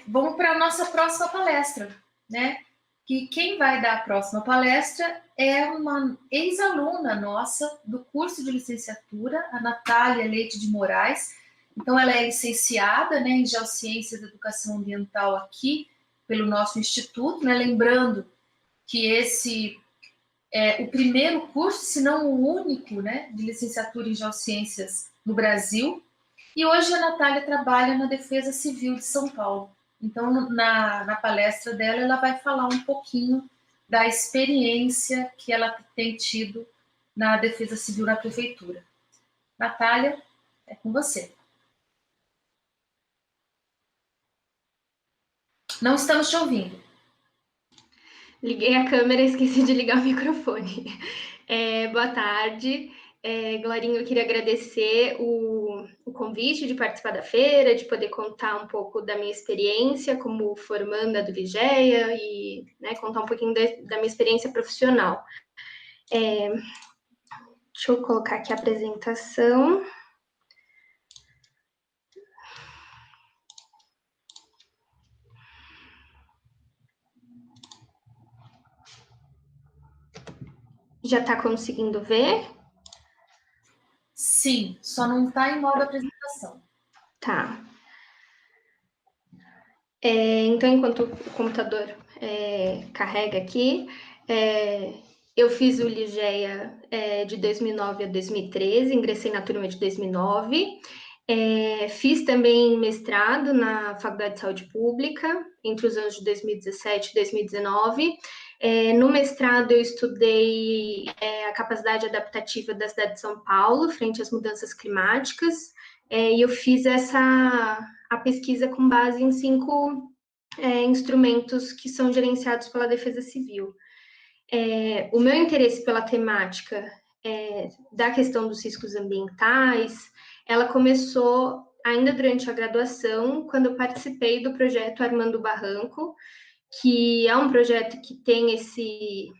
Vamos para a nossa próxima palestra, né? Que quem vai dar a próxima palestra é uma ex-aluna nossa do curso de licenciatura, a Natália Leite de Moraes. Então, ela é licenciada, né, em Geociências da Educação Ambiental aqui pelo nosso instituto, né? Lembrando que esse é o primeiro curso, se não o único, né, de licenciatura em Geociências no Brasil. E hoje a Natália trabalha na Defesa Civil de São Paulo. Então, na palestra dela, ela vai falar um pouquinho da experiência que ela tem tido na Defesa Civil na Prefeitura. Natália, é com você. Não estamos te ouvindo. Liguei a câmera e esqueci de ligar o microfone. Boa tarde. Glorinha, eu queria agradecer o convite de participar da feira, de poder contar um pouco da minha experiência como formanda do Ligeia e, né, contar um pouquinho da minha experiência profissional. Deixa eu colocar aqui a apresentação. Já está conseguindo ver? Sim, só não está em modo apresentação. Tá. Então, enquanto o computador carrega aqui, eu fiz o Ligeia de 2009 a 2013, ingressei na turma de 2009. Fiz também mestrado na Faculdade de Saúde Pública, entre os anos de 2017 e 2019. No mestrado, eu estudei a capacidade adaptativa da cidade de São Paulo frente às mudanças climáticas, e eu fiz a pesquisa com base em 5 instrumentos que são gerenciados pela Defesa Civil. O meu interesse pela temática da questão dos riscos ambientais, ela começou ainda durante a graduação, quando eu participei do projeto Armando Barranco, que é um projeto que tem esse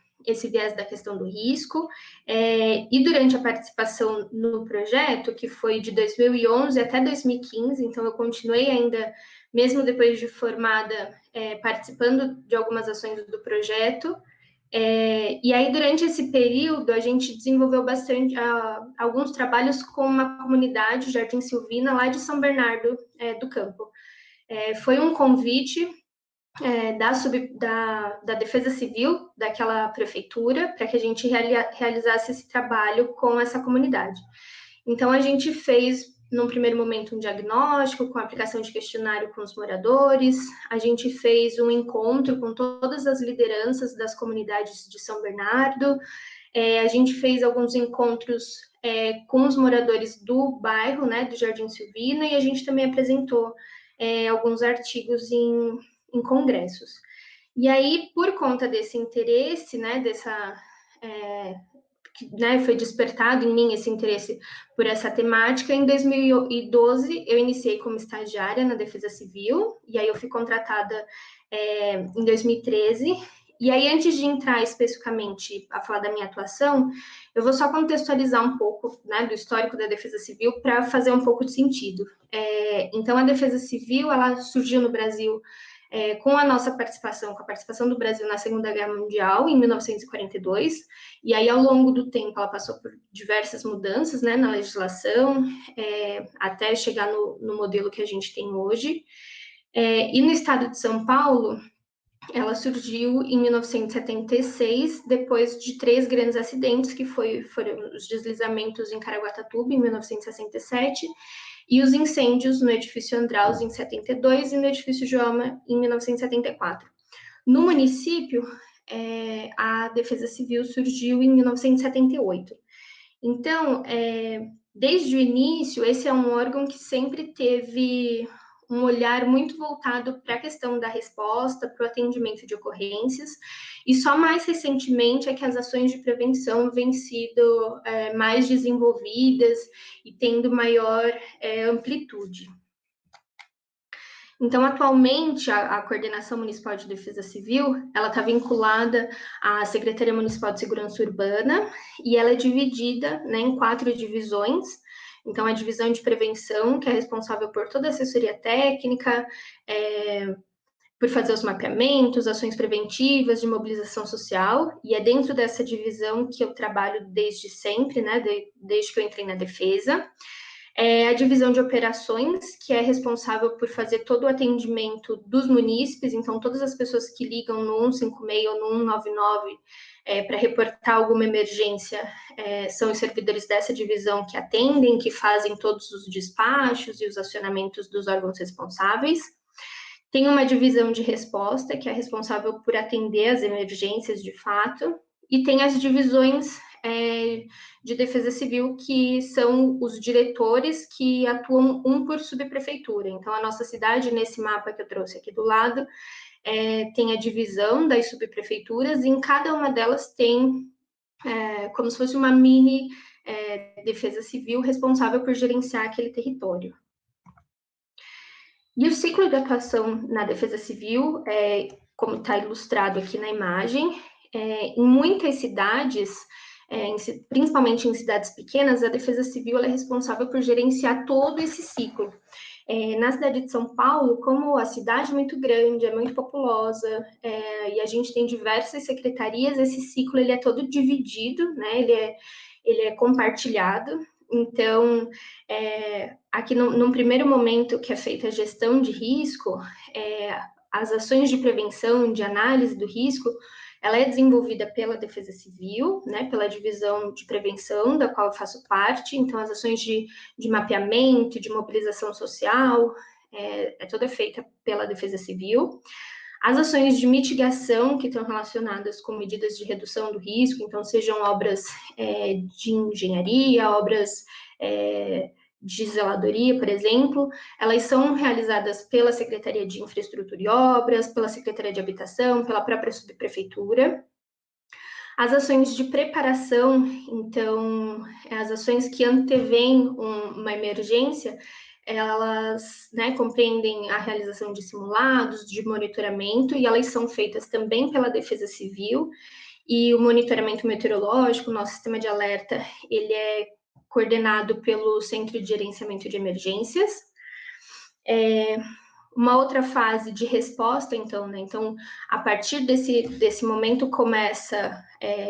viés da questão do risco, e durante a participação no projeto, que foi de 2011 até 2015, então eu continuei ainda, mesmo depois de formada, participando de algumas ações do projeto, e aí durante esse período a gente desenvolveu bastante alguns trabalhos com uma comunidade, Jardim Silvina, lá de São Bernardo do Campo. Foi um convite da Defesa Civil daquela prefeitura para que a gente realizasse esse trabalho com essa comunidade. Então, a gente fez, num primeiro momento, um diagnóstico com a aplicação de questionário com os moradores, a gente fez um encontro com todas as lideranças das comunidades de São Bernardo, a gente fez alguns encontros com os moradores do bairro, né, do Jardim Silvina, e a gente também apresentou alguns artigos em congressos. E aí, por conta desse interesse, né, foi despertado em mim esse interesse por essa temática, em 2012 eu iniciei como estagiária na Defesa Civil, e aí eu fui contratada em 2013, e aí antes de entrar especificamente a falar da minha atuação, eu vou só contextualizar um pouco, né, do histórico da Defesa Civil para fazer um pouco de sentido. Então, a Defesa Civil, ela surgiu no Brasil com a nossa participação, com a participação do Brasil na Segunda Guerra Mundial, em 1942, e aí, ao longo do tempo, ela passou por diversas mudanças, né, na legislação, até chegar no modelo que a gente tem hoje. E no estado de São Paulo, ela surgiu em 1976, depois de 3 grandes acidentes, que foram os deslizamentos em Caraguatatuba, em 1967, e os incêndios no edifício Andraus, em 72, e no edifício Joama, em 1974. No município, a Defesa Civil surgiu em 1978. Então, desde o início, esse é um órgão que sempre teve um olhar muito voltado para a questão da resposta, para o atendimento de ocorrências, e só mais recentemente é que as ações de prevenção vêm sido mais desenvolvidas e tendo maior amplitude. Então, atualmente, a Coordenação Municipal de Defesa Civil, ela está vinculada à Secretaria Municipal de Segurança Urbana, e ela é dividida, né, em 4 divisões. Então, a divisão de prevenção, que é responsável por toda a assessoria técnica, por fazer os mapeamentos, ações preventivas de mobilização social, e é dentro dessa divisão que eu trabalho desde sempre, né, desde que eu entrei na defesa. A divisão de operações, que é responsável por fazer todo o atendimento dos munícipes, então todas as pessoas que ligam no 156 ou no 199 para reportar alguma emergência, são os servidores dessa divisão que atendem, que fazem todos os despachos e os acionamentos dos órgãos responsáveis. Tem uma divisão de resposta, que é responsável por atender as emergências de fato, e tem as divisões de defesa civil, que são os diretores que atuam um por subprefeitura. Então, a nossa cidade, nesse mapa que eu trouxe aqui do lado, tem a divisão das subprefeituras, e em cada uma delas tem como se fosse uma mini defesa civil responsável por gerenciar aquele território. E o ciclo de atuação na defesa civil, como está ilustrado aqui na imagem, em muitas cidades, principalmente em cidades pequenas, a defesa civil é responsável por gerenciar todo esse ciclo. Na cidade de São Paulo, como a cidade é muito grande, é muito populosa, e a gente tem diversas secretarias, esse ciclo ele é todo dividido, né? Ele é compartilhado. Então, aqui num primeiro momento que é feita a gestão de risco, as ações de prevenção, de análise do risco, ela é desenvolvida pela Defesa Civil, né, pela divisão de prevenção, da qual eu faço parte. Então, as ações de mapeamento, de mobilização social, toda feita pela Defesa Civil. As ações de mitigação, que estão relacionadas com medidas de redução do risco, então, sejam obras de engenharia, obras de zeladoria, por exemplo, elas são realizadas pela Secretaria de Infraestrutura e Obras, pela Secretaria de Habitação, pela própria subprefeitura. As ações de preparação, então, as ações que antevêm uma emergência, elas, né, compreendem a realização de simulados, de monitoramento, e elas são feitas também pela Defesa Civil, e o monitoramento meteorológico, nosso sistema de alerta, ele é coordenado pelo Centro de Gerenciamento de Emergências. Uma outra fase de resposta, então, né? Então, a partir desse momento começa,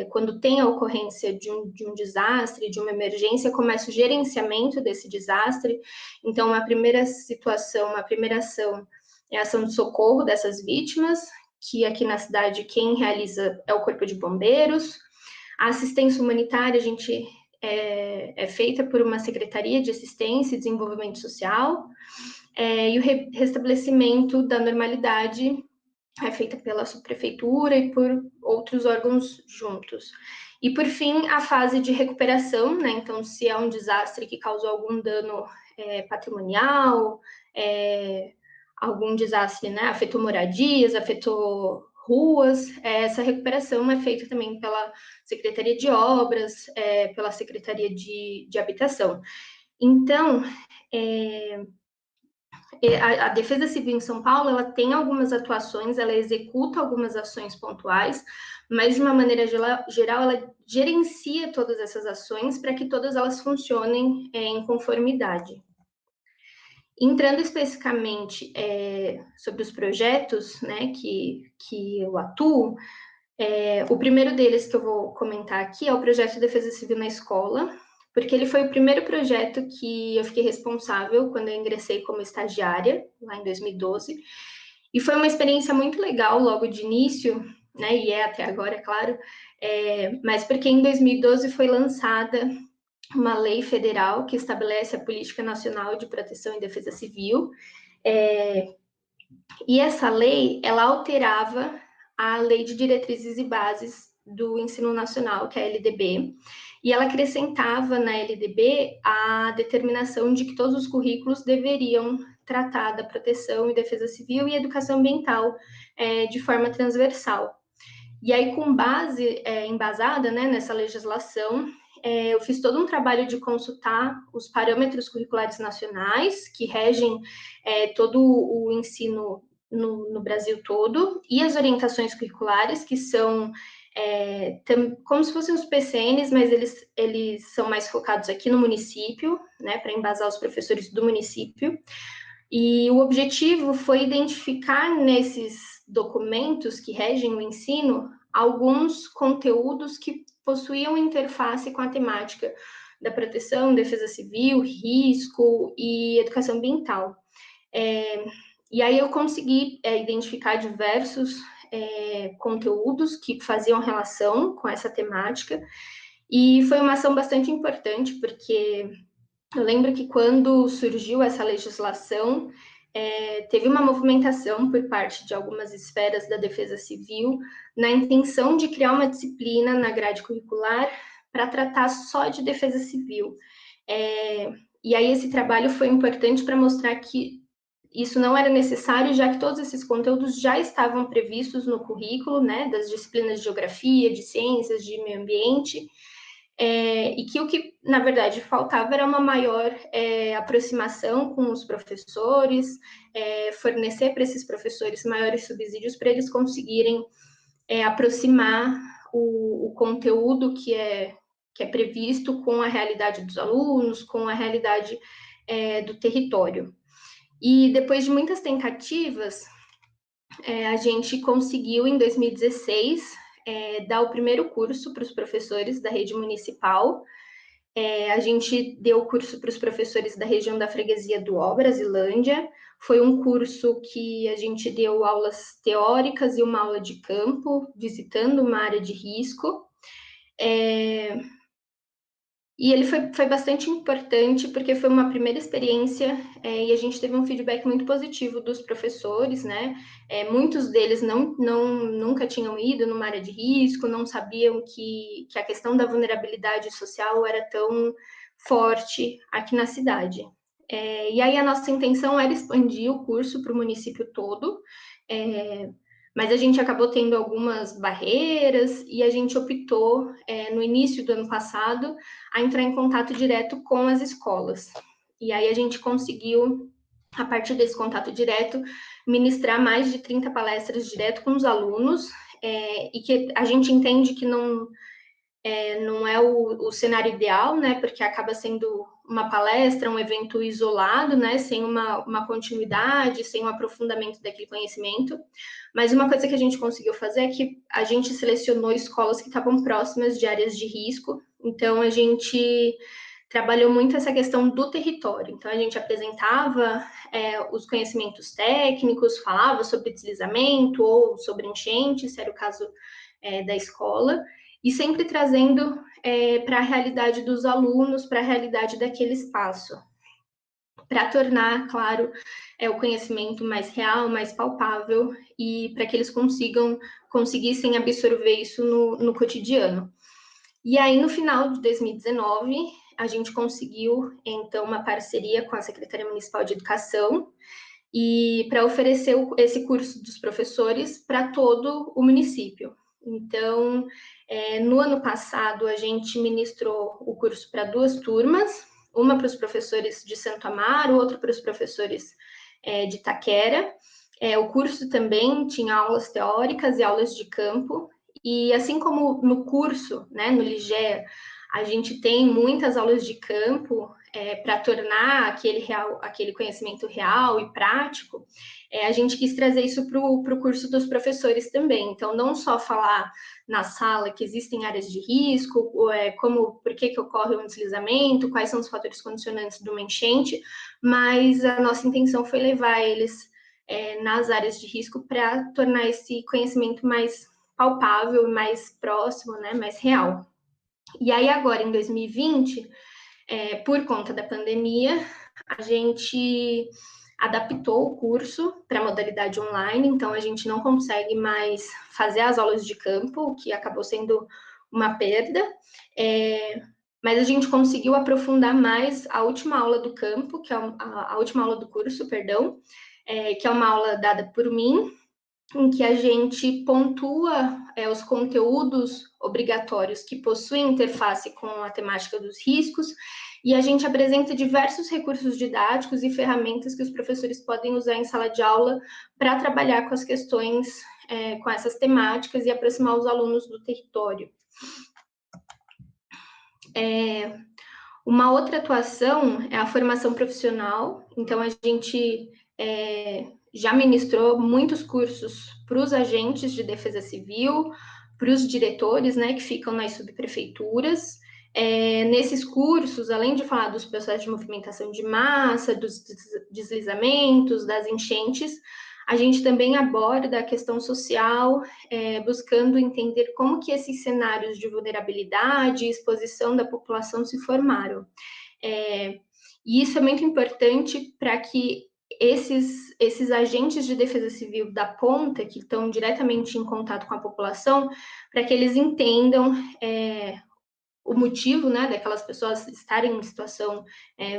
quando tem a ocorrência de um desastre, de uma emergência, começa o gerenciamento desse desastre. Então, a primeira situação, a primeira ação é a ação de socorro dessas vítimas, que aqui na cidade quem realiza é o Corpo de Bombeiros. A assistência humanitária, a gente é feita por uma Secretaria de Assistência e Desenvolvimento Social, e o restabelecimento da normalidade é feita pela subprefeitura e por outros órgãos juntos. E, por fim, a fase de recuperação, né? Então, se é um desastre que causou algum dano patrimonial, algum desastre, né, afetou moradias, afetou ruas, essa recuperação é feita também pela Secretaria de Obras, pela Secretaria de Habitação. Então, a Defesa Civil em São Paulo, ela tem algumas atuações, ela executa algumas ações pontuais, mas, de uma maneira geral, ela gerencia todas essas ações para que todas elas funcionem em conformidade. Entrando especificamente sobre os projetos, né, que eu atuo, o primeiro deles que eu vou comentar aqui é o projeto de Defesa Civil na Escola, porque ele foi o primeiro projeto que eu fiquei responsável quando eu ingressei como estagiária, lá em 2012, e foi uma experiência muito legal logo de início, né, e até agora, é claro, mas porque em 2012 foi lançada uma lei federal que estabelece a Política Nacional de Proteção e Defesa Civil, e essa lei, ela alterava a Lei de Diretrizes e Bases do Ensino Nacional, que é a LDB, e ela acrescentava na LDB a determinação de que todos os currículos deveriam tratar da proteção e defesa civil e educação ambiental de forma transversal. E aí, com base embasada, né, nessa legislação, eu fiz todo um trabalho de consultar os parâmetros curriculares nacionais que regem todo o ensino no Brasil todo, e as orientações curriculares, que são como se fossem os PCNs, mas eles são mais focados aqui no município, né, para embasar os professores do município. E o objetivo foi identificar nesses documentos que regem o ensino alguns conteúdos que possuíam interface com a temática da proteção, defesa civil, risco e educação ambiental. E aí eu consegui identificar diversos conteúdos que faziam relação com essa temática, e foi uma ação bastante importante, porque eu lembro que quando surgiu essa legislação, teve uma movimentação por parte de algumas esferas da defesa civil na intenção de criar uma disciplina na grade curricular para tratar só de defesa civil. E aí esse trabalho foi importante para mostrar que isso não era necessário, já que todos esses conteúdos já estavam previstos no currículo, né, das disciplinas de geografia, de ciências, de meio ambiente, e que o que, na verdade, faltava era uma maior aproximação com os professores, fornecer para esses professores maiores subsídios para eles conseguirem aproximar o conteúdo que é previsto com a realidade dos alunos, com a realidade do território. E depois de muitas tentativas, a gente conseguiu, em 2016, dar o primeiro curso para os professores da rede municipal. A gente deu o curso para os professores da região da freguesia do Ó, Brasilândia. Foi um curso que a gente deu aulas teóricas e uma aula de campo, visitando uma área de risco. E ele foi bastante importante, porque foi uma primeira experiência, e a gente teve um feedback muito positivo dos professores, né? Muitos deles nunca tinham ido numa área de risco, não sabiam que a questão da vulnerabilidade social era tão forte aqui na cidade. E aí a nossa intenção era expandir o curso para o município todo, mas a gente acabou tendo algumas barreiras e a gente optou, no início do ano passado, a entrar em contato direto com as escolas. E aí a gente conseguiu, a partir desse contato direto, ministrar mais de 30 palestras direto com os alunos, e que a gente entende que não é o cenário ideal, né, porque acaba sendo uma palestra, um evento isolado, né, sem uma continuidade, sem um aprofundamento daquele conhecimento. Mas uma coisa que a gente conseguiu fazer é que a gente selecionou escolas que estavam próximas de áreas de risco, então a gente trabalhou muito essa questão do território. Então a gente apresentava os conhecimentos técnicos, falava sobre deslizamento ou sobre enchente, se era o caso da escola, e sempre trazendo para a realidade dos alunos, para a realidade daquele espaço, para tornar, claro, o conhecimento mais real, mais palpável, e para que eles conseguissem absorver isso no cotidiano. E aí, no final de 2019, a gente conseguiu, então, uma parceria com a Secretaria Municipal de Educação, e para oferecer esse curso dos professores para todo o município. Então, no ano passado, a gente ministrou o curso para 2 turmas, uma para os professores de Santo Amaro, outra para os professores de Itaquera. O curso também tinha aulas teóricas e aulas de campo, e assim como no curso, né, no Ligea, a gente tem muitas aulas de campo para tornar aquele conhecimento real e prático, a gente quis trazer isso para o curso dos professores também. Então, não só falar na sala que existem áreas de risco, por que ocorre um deslizamento, quais são os fatores condicionantes de uma enchente, mas a nossa intenção foi levar eles nas áreas de risco para tornar esse conhecimento mais palpável, mais próximo, né, mais real. E aí agora, em 2020, por conta da pandemia, a gente adaptou o curso para a modalidade online, então a gente não consegue mais fazer as aulas de campo, o que acabou sendo uma perda, mas a gente conseguiu aprofundar mais a última aula do campo, que é a última aula do curso, perdão, que é uma aula dada por mim, em que a gente pontua os conteúdos obrigatórios que possuem interface com a temática dos riscos, e a gente apresenta diversos recursos didáticos e ferramentas que os professores podem usar em sala de aula para trabalhar com as questões com essas temáticas e aproximar os alunos do território. Uma outra atuação é a formação profissional. Então, a gente já ministrou muitos cursos para os agentes de defesa civil, para os diretores, né, que ficam nas subprefeituras. Nesses cursos, além de falar dos processos de movimentação de massa, dos deslizamentos, das enchentes, a gente também aborda a questão social, buscando entender como que esses cenários de vulnerabilidade e exposição da população se formaram. E isso é muito importante para que esses agentes de defesa civil da ponta, que estão diretamente em contato com a população, para que eles entendam o motivo, né, daquelas pessoas estarem em situação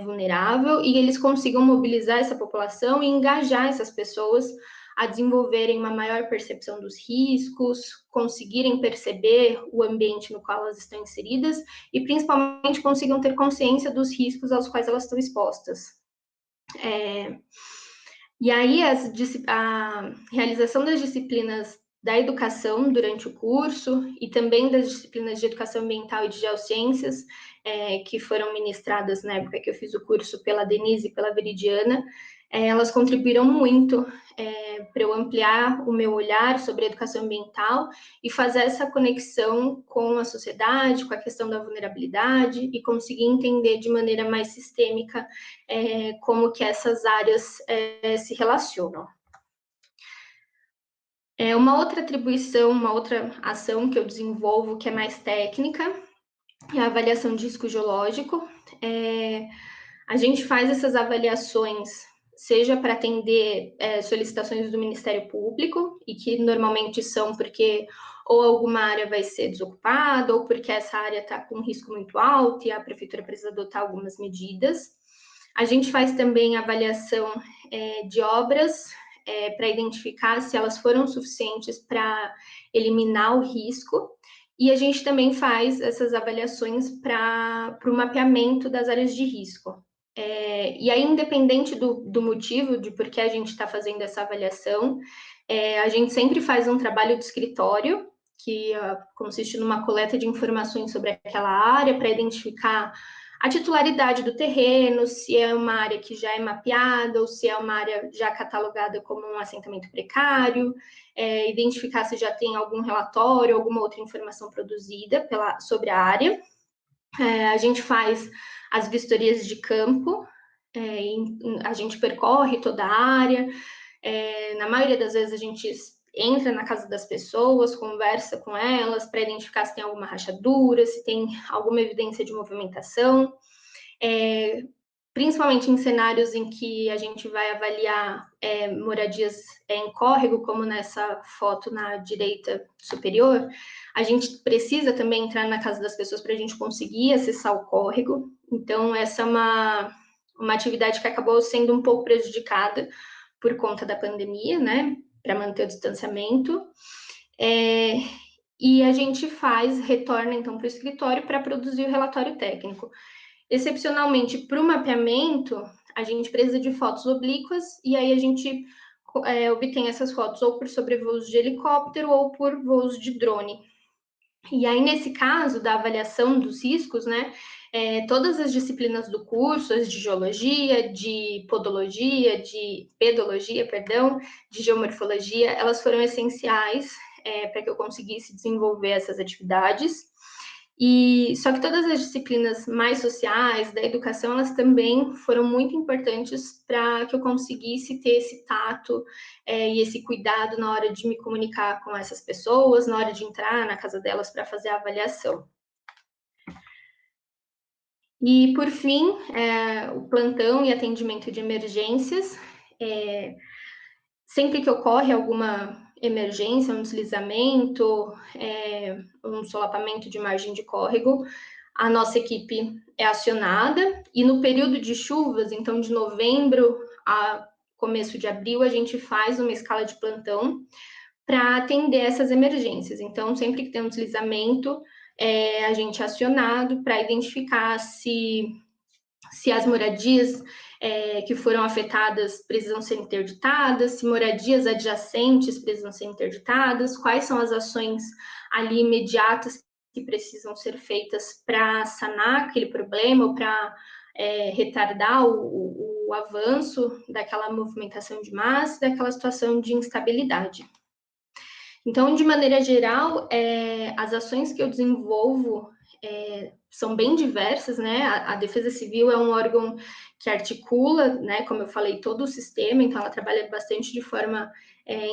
vulnerável, e eles consigam mobilizar essa população e engajar essas pessoas a desenvolverem uma maior percepção dos riscos, conseguirem perceber o ambiente no qual elas estão inseridas e, principalmente, consigam ter consciência dos riscos aos quais elas estão expostas. E aí, a realização das disciplinas da educação durante o curso e também das disciplinas de educação ambiental e de geociências, que foram ministradas na época que eu fiz o curso pela Denise e pela Veridiana, elas contribuíram muito para eu ampliar o meu olhar sobre a educação ambiental e fazer essa conexão com a sociedade, com a questão da vulnerabilidade e conseguir entender de maneira mais sistêmica como que essas áreas se relacionam. Uma outra atribuição, uma outra ação que eu desenvolvo, que é mais técnica, é a avaliação de risco geológico. A gente faz essas avaliações, seja para atender solicitações do Ministério Público, e que normalmente são porque ou alguma área vai ser desocupada, ou porque essa área está com um risco muito alto e a prefeitura precisa adotar algumas medidas. A gente faz também avaliação de obras, para identificar se elas foram suficientes para eliminar o risco, e a gente também faz essas avaliações para o mapeamento das áreas de risco. E aí, independente do motivo de por que a gente está fazendo essa avaliação, a gente sempre faz um trabalho de escritório, que consiste numa coleta de informações sobre aquela área, para identificar a titularidade do terreno, se é uma área que já é mapeada ou se é uma área já catalogada como um assentamento precário, identificar se já tem algum relatório, alguma outra informação produzida sobre a área. A gente faz as vistorias de campo, a gente percorre toda a área, na maioria das vezes a gente entra na casa das pessoas, conversa com elas para identificar se tem alguma rachadura, se tem alguma evidência de movimentação, principalmente em cenários em que a gente vai avaliar moradias em córrego, como nessa foto na direita superior. A gente precisa também entrar na casa das pessoas para a gente conseguir acessar o córrego. Então, essa é uma atividade que acabou sendo um pouco prejudicada por conta da pandemia, né, para manter o distanciamento. E a gente retorna então para o escritório para produzir o relatório técnico. Excepcionalmente, para o mapeamento, a gente precisa de fotos oblíquas, e aí a gente obtém essas fotos ou por sobrevoos de helicóptero ou por voos de drone. E aí, nesse caso da avaliação dos riscos, né, todas as disciplinas do curso, as de geologia, de podologia, de pedologia, perdão, de geomorfologia, elas foram essenciais para que eu conseguisse desenvolver essas atividades. E só que todas as disciplinas mais sociais, da educação, elas também foram muito importantes para que eu conseguisse ter esse tato e esse cuidado na hora de me comunicar com essas pessoas, na hora de entrar na casa delas para fazer a avaliação. E, por fim, o plantão e atendimento de emergências. Sempre que ocorre alguma emergência, um deslizamento, um solapamento de margem de córrego, a nossa equipe é acionada, e no período de chuvas, então de novembro a começo de abril, a gente faz uma escala de plantão para atender essas emergências. Então, sempre que tem um deslizamento, a gente é acionado para identificar se as moradias que foram afetadas precisam ser interditadas, se moradias adjacentes precisam ser interditadas, quais são as ações ali imediatas que precisam ser feitas para sanar aquele problema ou para retardar o avanço daquela movimentação de massa, daquela situação de instabilidade. Então, de maneira geral, as ações que eu desenvolvo são bem diversas, né? A Defesa Civil é um órgão que articula, né, como eu falei, todo o sistema, então ela trabalha bastante de forma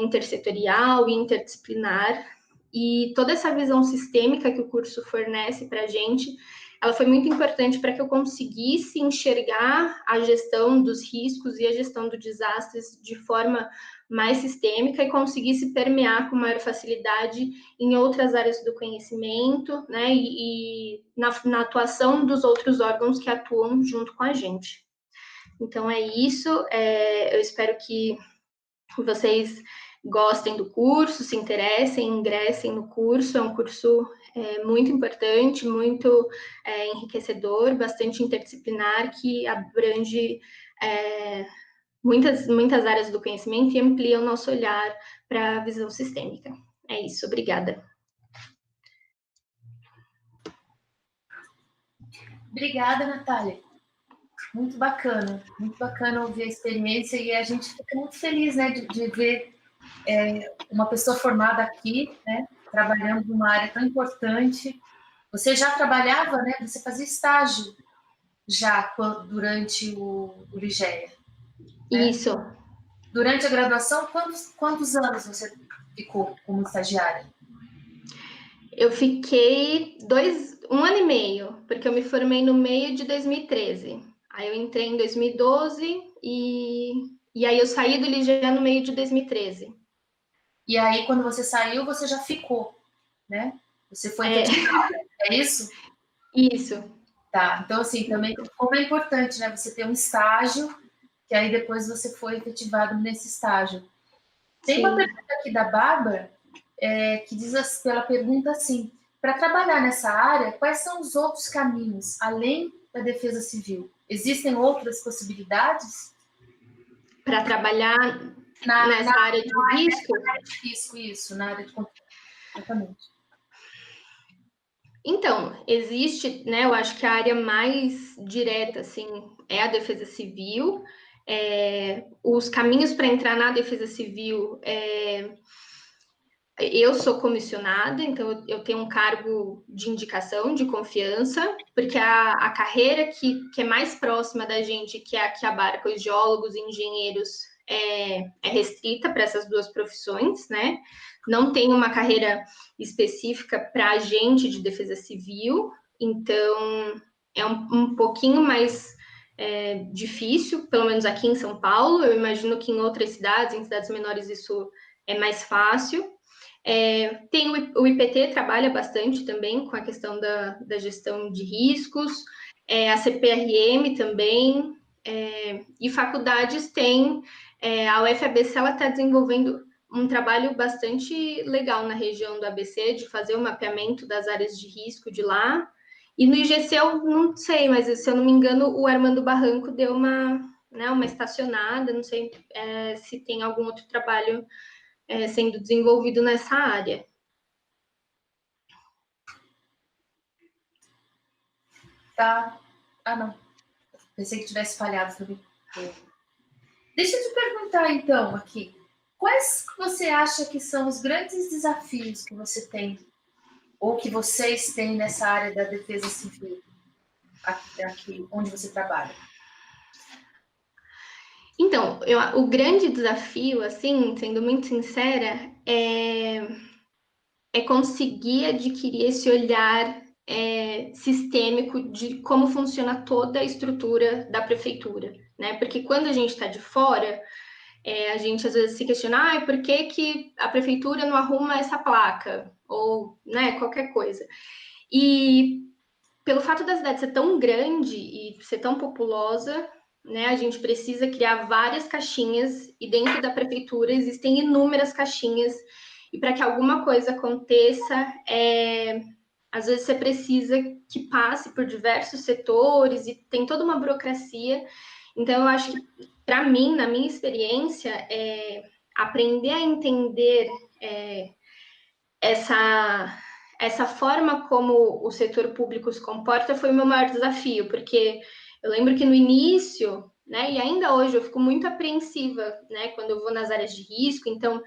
intersetorial e interdisciplinar, e toda essa visão sistêmica que o curso fornece para a gente, ela foi muito importante para que eu conseguisse enxergar a gestão dos riscos e a gestão dos desastres de forma mais sistêmica e conseguisse permear com maior facilidade em outras áreas do conhecimento, né, e na atuação dos outros órgãos que atuam junto com a gente. Então é isso, eu espero que vocês gostem do curso, se interessem, ingressem no curso, é um curso muito importante, muito enriquecedor, bastante interdisciplinar, que abrange muitas áreas do conhecimento e amplia o nosso olhar para a visão sistêmica. É isso, obrigada. Obrigada, Natália. Muito bacana ouvir a experiência e a gente fica muito feliz, né, de ver uma pessoa formada aqui, né, trabalhando numa área tão importante. Você já trabalhava, né, você fazia estágio já durante o Ligéia. Né? Isso. Durante a graduação, quantos anos você ficou como estagiária? Eu fiquei 1 ano e meio, porque eu me formei no meio de 2013. Aí eu entrei em 2012 e aí eu saí do Ligéia no meio de 2013. E aí, quando você saiu, você já ficou, né? Você foi efetivada, é isso? Isso. Tá, então assim, também como é importante, né? Você ter um estágio, que aí depois você foi efetivado nesse estágio. Tem uma pergunta aqui da Bárbara, que diz pela pergunta assim, para trabalhar nessa área, quais são os outros caminhos, além da defesa civil? Existem outras possibilidades? Para trabalhar nessa área de risco? Na área de risco, isso, na área de tratamento. Então, existe, né, eu acho que a área mais direta, assim, é a defesa civil. Os caminhos para entrar na defesa civil, eu sou comissionada, então eu tenho um cargo de indicação, de confiança, porque a carreira que é mais próxima da gente, que é a que abarca os geólogos e engenheiros, é restrita para essas duas profissões, né? Não tem uma carreira específica para agente de defesa civil, então é um pouquinho mais difícil, pelo menos aqui em São Paulo. Eu imagino que em outras cidades, em cidades menores, isso é mais fácil. Tem o IPT trabalha bastante também com a questão da gestão de riscos, a CPRM também, e faculdades tem, a UFABC ela está desenvolvendo um trabalho bastante legal na região do ABC, de fazer o mapeamento das áreas de risco de lá, e no IGC eu não sei, mas se eu não me engano o Armando Barranco deu uma estacionada, não sei se tem algum outro trabalho sendo desenvolvido nessa área. Tá. Ah, não. Pensei que tivesse falhado também. Deixa eu te perguntar, então, aqui. Quais você acha que são os grandes desafios que você tem, ou que vocês têm nessa área da defesa civil, aqui onde você trabalha? Então, o grande desafio, assim, sendo muito sincera, é conseguir adquirir esse olhar sistêmico de como funciona toda a estrutura da prefeitura, né? Porque quando a gente está de fora, a gente às vezes se questiona, por que a prefeitura não arruma essa placa? Ou, né, qualquer coisa. E pelo fato da cidade ser tão grande e ser tão populosa, né, a gente precisa criar várias caixinhas e dentro da prefeitura existem inúmeras caixinhas e para que alguma coisa aconteça, às vezes você precisa que passe por diversos setores e tem toda uma burocracia. Então, eu acho que, para mim, na minha experiência, aprender a entender essa forma como o setor público se comporta foi o meu maior desafio, porque eu lembro que no início, né, e ainda hoje eu fico muito apreensiva, né, quando eu vou nas áreas de risco. Então,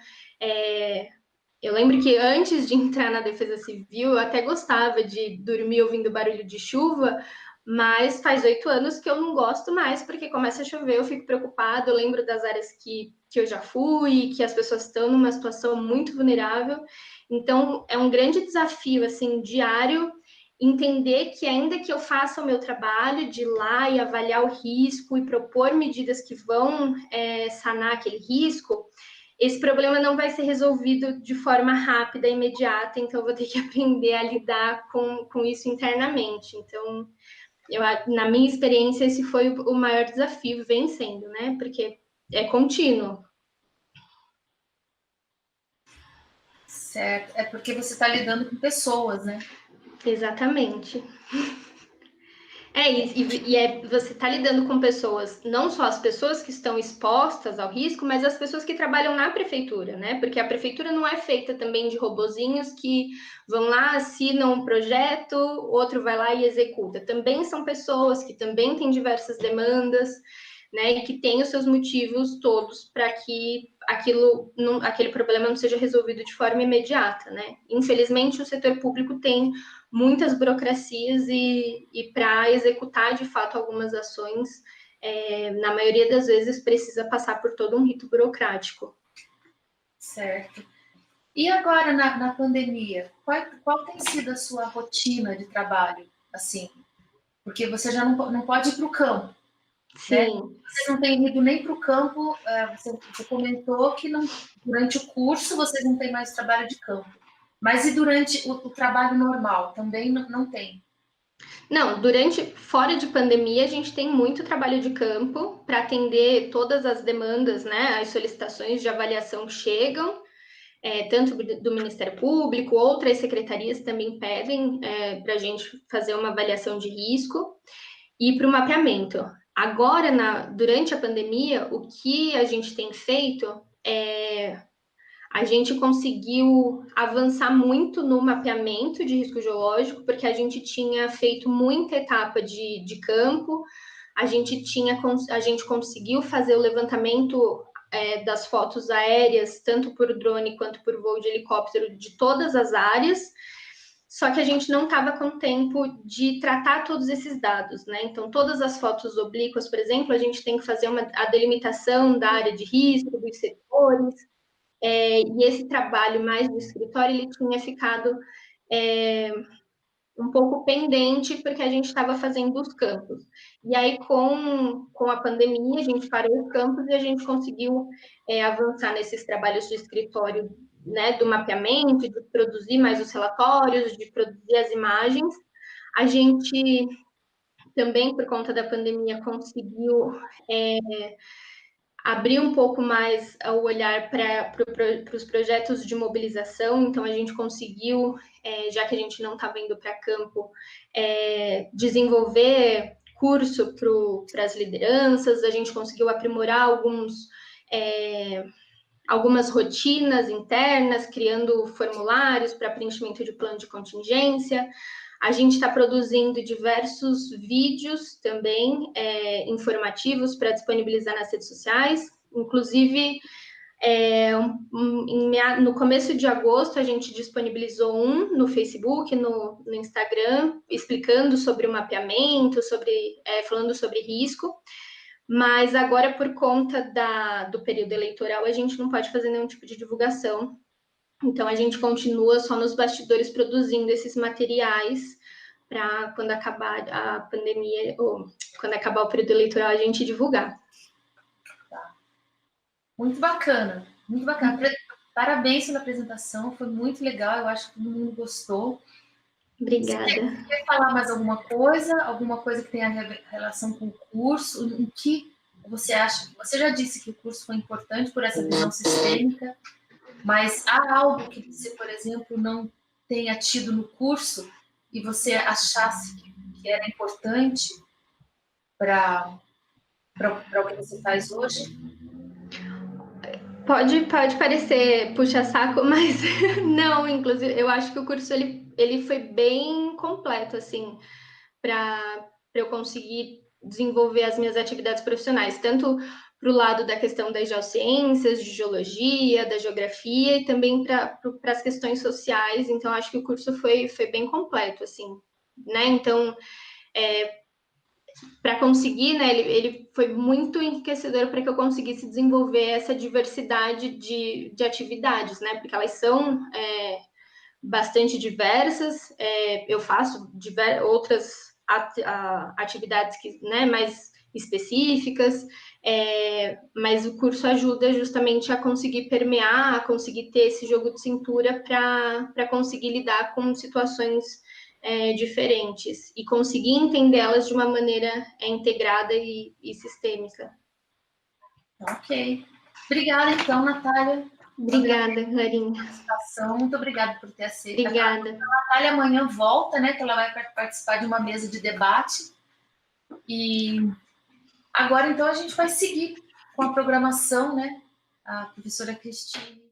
eu lembro que antes de entrar na Defesa Civil, eu até gostava de dormir ouvindo barulho de chuva, mas faz 8 anos que eu não gosto mais, porque começa a chover, eu fico preocupada. Eu lembro das áreas que eu já fui, que as pessoas estão numa situação muito vulnerável. Então, é um grande desafio, assim, diário, entender que ainda que eu faça o meu trabalho de ir lá e avaliar o risco e propor medidas que vão sanar aquele risco, esse problema não vai ser resolvido de forma rápida, imediata, então eu vou ter que aprender a lidar com isso internamente. Então, na minha experiência, esse foi o maior desafio, vem sendo, né? Porque é contínuo. Certo, é porque você está lidando com pessoas, né? Exatamente. Você está lidando com pessoas, não só as pessoas que estão expostas ao risco, mas as pessoas que trabalham na prefeitura, né? Porque a prefeitura não é feita também de robozinhos que vão lá, assinam um projeto, outro vai lá e executa. Também são pessoas que também têm diversas demandas, né? E que têm os seus motivos todos para que aquele problema não seja resolvido de forma imediata, né? Infelizmente, o setor público tem muitas burocracias e para executar de fato algumas ações, na maioria das vezes precisa passar por todo um rito burocrático. Certo. E agora, na pandemia, qual tem sido a sua rotina de trabalho? Assim, porque você já não pode ir para o campo, né? Sim. Vocês não têm ido nem para o campo, você comentou que durante o curso vocês não têm mais trabalho de campo. Mas e durante o trabalho normal? Também não tem? Não, fora de pandemia, a gente tem muito trabalho de campo para atender todas as demandas, né? As solicitações de avaliação que chegam, tanto do Ministério Público, outras secretarias também pedem para a gente fazer uma avaliação de risco e para o mapeamento. Agora, durante a pandemia, o que a gente tem feito a gente conseguiu avançar muito no mapeamento de risco geológico, porque a gente tinha feito muita etapa de campo, a gente conseguiu fazer o levantamento das fotos aéreas, tanto por drone quanto por voo de helicóptero, de todas as áreas, só que a gente não estava com tempo de tratar todos esses dados, né? Então, todas as fotos oblíquas, por exemplo, a gente tem que fazer a delimitação da área de risco, dos setores, e esse trabalho mais do escritório, ele tinha ficado um pouco pendente, porque a gente estava fazendo os campos. E aí, com a pandemia, a gente parou os campos e a gente conseguiu avançar nesses trabalhos de escritório, né, do mapeamento, de produzir mais os relatórios, de produzir as imagens. A gente também, por conta da pandemia, conseguiu abrir um pouco mais o olhar para os projetos de mobilização. Então, a gente conseguiu, já que a gente não estava indo para campo, desenvolver curso para as lideranças, a gente conseguiu aprimorar algumas rotinas internas, criando formulários para preenchimento de plano de contingência. A gente está produzindo diversos vídeos também informativos para disponibilizar nas redes sociais. Inclusive, no começo de agosto, a gente disponibilizou um no Facebook, no Instagram, explicando sobre o mapeamento, falando sobre risco. Mas agora, por conta do período eleitoral, a gente não pode fazer nenhum tipo de divulgação. Então, a gente continua só nos bastidores produzindo esses materiais para quando acabar a pandemia, ou quando acabar o período eleitoral, a gente divulgar. Tá. Muito bacana, muito bacana. Parabéns pela apresentação, foi muito legal, eu acho que todo mundo gostou. Obrigada. Você quer falar mais alguma coisa que tenha relação com o curso? O que você acha? Você já disse que o curso foi importante por essa visão sistêmica, mas há algo que você, por exemplo, não tenha tido no curso e você achasse que era importante para para o que você faz hoje? Pode parecer puxa-saco, mas não, inclusive, eu acho que o curso ele foi bem completo, assim, para eu conseguir desenvolver as minhas atividades profissionais, tanto para o lado da questão das geociências, de geologia, da geografia, e também para as questões sociais, então acho que o curso foi bem completo, assim, né? Então, para conseguir, né, ele foi muito enriquecedor para que eu conseguisse desenvolver essa diversidade de atividades, né, porque elas são bastante diversas, eu faço outras atividades que, né, mais específicas, mas o curso ajuda justamente a conseguir permear, a conseguir ter esse jogo de cintura para conseguir lidar com situações diferentes e conseguir entendê-las de uma maneira integrada e sistêmica. Ok. Obrigada, então, Natália. Obrigada, Clarinha. Muito obrigada por ter aceito. Obrigada. A Natália amanhã volta, né? Que ela vai participar de uma mesa de debate. E agora, então, a gente vai seguir com a programação, né? A professora Cristine